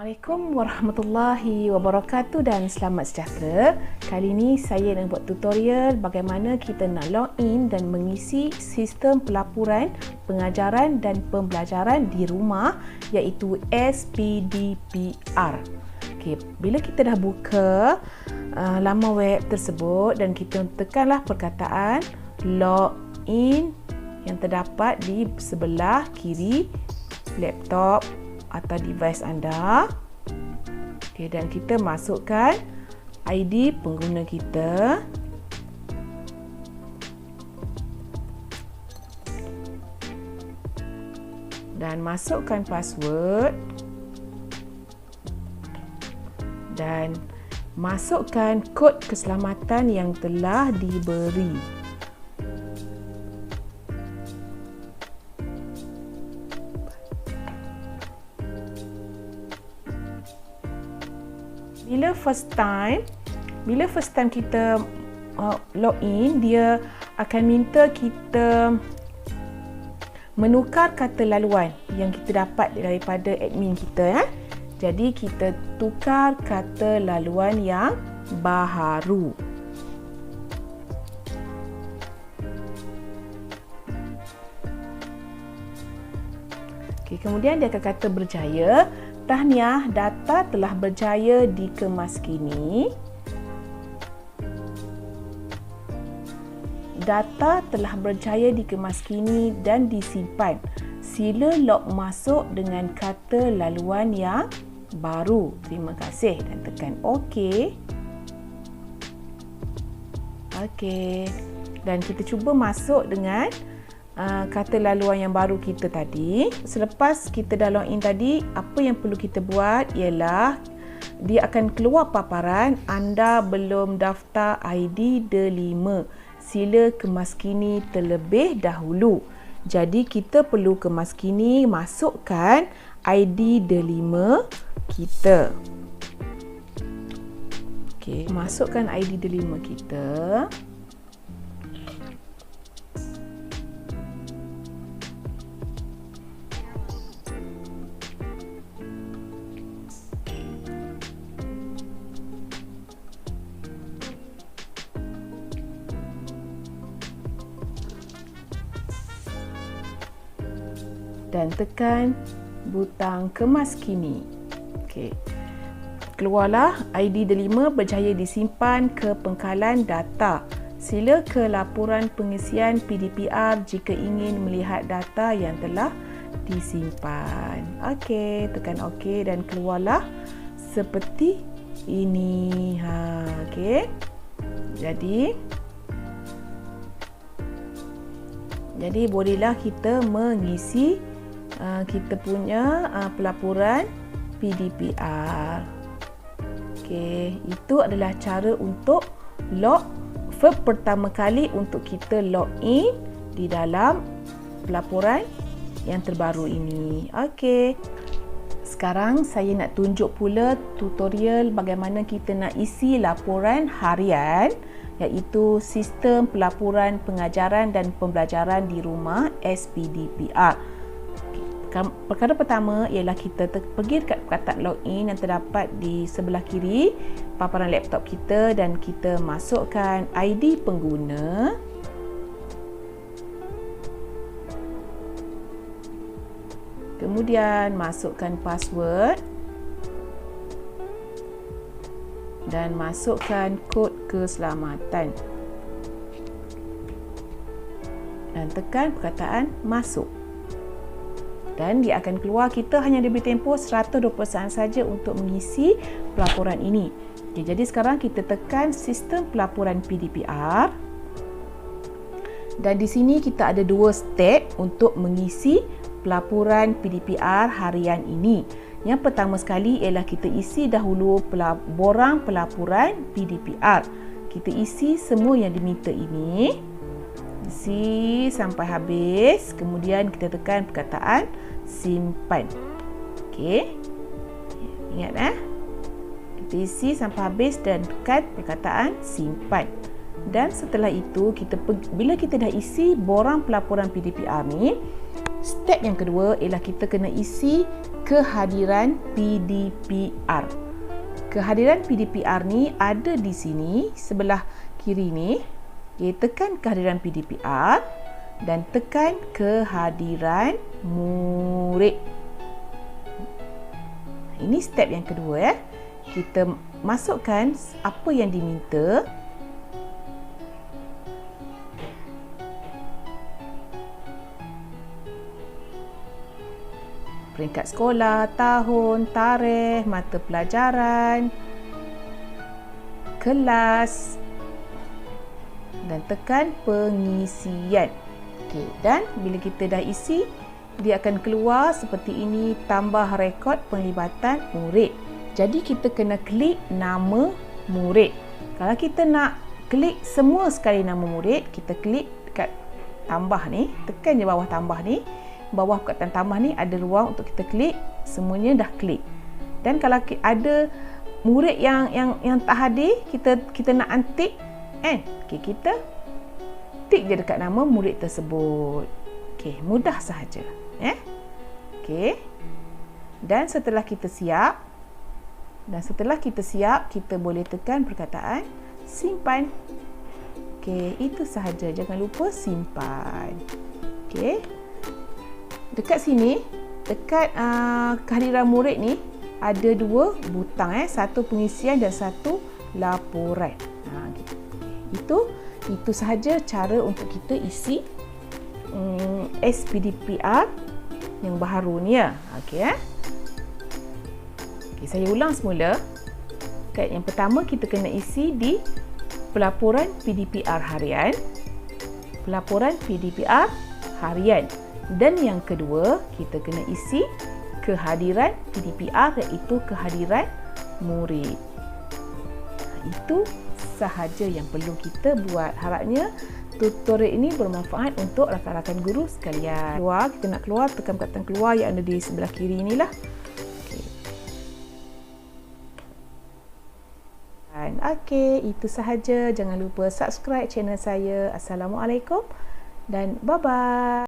Assalamualaikum warahmatullahi wabarakatuh dan selamat sejahtera. Kali ini saya nak buat tutorial bagaimana kita nak login dan mengisi sistem pelaporan pengajaran dan pembelajaran di rumah, iaitu SPdPR. Okey, bila kita dah buka laman web tersebut dan kita tekanlah perkataan login yang terdapat di sebelah kiri laptop atau device anda. Okey, dan kita masukkan ID pengguna kita. Dan masukkan password. Dan masukkan kod keselamatan yang telah diberi. Bila first time kita login, dia akan minta kita menukar kata laluan yang kita dapat daripada admin kita, ya. Jadi kita tukar kata laluan yang baharu. Okey, kemudian dia akan kata berjaya. Tahniah, data telah berjaya dikemaskini. Data telah berjaya dikemaskini dan disimpan. Sila log masuk dengan kata laluan yang baru. Terima kasih dan tekan OK. Okey. Dan kita cuba masuk dengan kata laluan yang baru kita tadi. Selepas kita dah login tadi, apa yang perlu kita buat ialah dia akan keluar paparan anda belum daftar ID D5. Sila kemaskini terlebih dahulu. Jadi kita perlu kemaskini, masukkan ID D5 kita. Okey, masukkan ID D5 kita. Dan tekan butang kemaskini. Okey. Keluarlah ID D5 berjaya disimpan ke pengkalan data. Sila ke laporan pengisian PDPR jika ingin melihat data yang telah disimpan. Okey, tekan OK dan keluarlah seperti ini. Okey. Jadi bolehlah kita mengisi kita punya pelaporan PDPR. Okey, itu adalah cara untuk pertama kali untuk kita login di dalam pelaporan yang terbaru ini. Okey. Sekarang saya nak tunjuk pula tutorial bagaimana kita nak isi laporan harian, iaitu sistem pelaporan pengajaran dan pembelajaran di rumah SPdPR. Perkara pertama ialah kita pergi dekat perkataan login yang terdapat di sebelah kiri paparan laptop kita dan kita masukkan ID pengguna. Kemudian masukkan password dan masukkan kod keselamatan. Dan tekan perkataan masuk. Dan dia akan keluar, kita hanya diberi tempoh 120 saat saja untuk mengisi pelaporan ini. Okay, jadi sekarang kita tekan sistem pelaporan PDPR. Dan di sini kita ada dua step untuk mengisi pelaporan PDPR harian ini. Yang pertama sekali ialah kita isi dahulu borang pelaporan PDPR. Kita isi semua yang diminta ini. Isi sampai habis. Kemudian kita tekan perkataan simpan. Okey. Ingat kita isi sampai habis dan tekan perkataan simpan. Dan setelah itu bila kita dah isi borang pelaporan PDPR ni, Step yang kedua ialah kita kena isi kehadiran PEDPR. Kehadiran PEDPR ni ada di sini sebelah kiri ni. Okay, tekan kehadiran PEDPR dan tekan kehadiran murid. Ini step yang kedua ya. Kita masukkan apa yang diminta. Peringkat sekolah, tahun, tarikh, mata pelajaran, kelas dan tekan pengisian. Okey, dan bila kita dah isi, dia akan keluar seperti ini, tambah rekod penglibatan murid. Jadi kita kena klik nama murid. Kalau kita nak klik semua sekali nama murid, kita klik dekat tambah ni, tekan je bawah tambah ni. Bawah perkataan tambah ni ada ruang untuk kita klik, semuanya dah klik. Dan kalau ada murid yang tak hadir, kita nak untick kan? Okey, kita tik je dekat nama murid tersebut. Okey, mudah sahaja okey. Dan setelah kita siap, kita boleh tekan perkataan simpan. Okey, itu sahaja, jangan lupa simpan. Okey. Dekat sini, dekat kehadiran murid ni ada dua butang satu pengisian dan satu laporan. Itu sahaja cara untuk kita isi SPdPR yang baru ni ya. Okey saya ulang semula. Yang pertama kita kena isi di pelaporan PEDPR harian. Pelaporan PEDPR harian. Dan yang kedua, kita kena isi kehadiran PEDPR iaitu kehadiran murid. Itu sahaja yang perlu kita buat. Harapnya tutorial ini bermanfaat untuk rakan-rakan guru sekalian. Kita nak keluar, tekan perkataan keluar yang ada di sebelah kiri inilah. Okey, itu sahaja. Jangan lupa subscribe channel saya. Assalamualaikum dan bye-bye.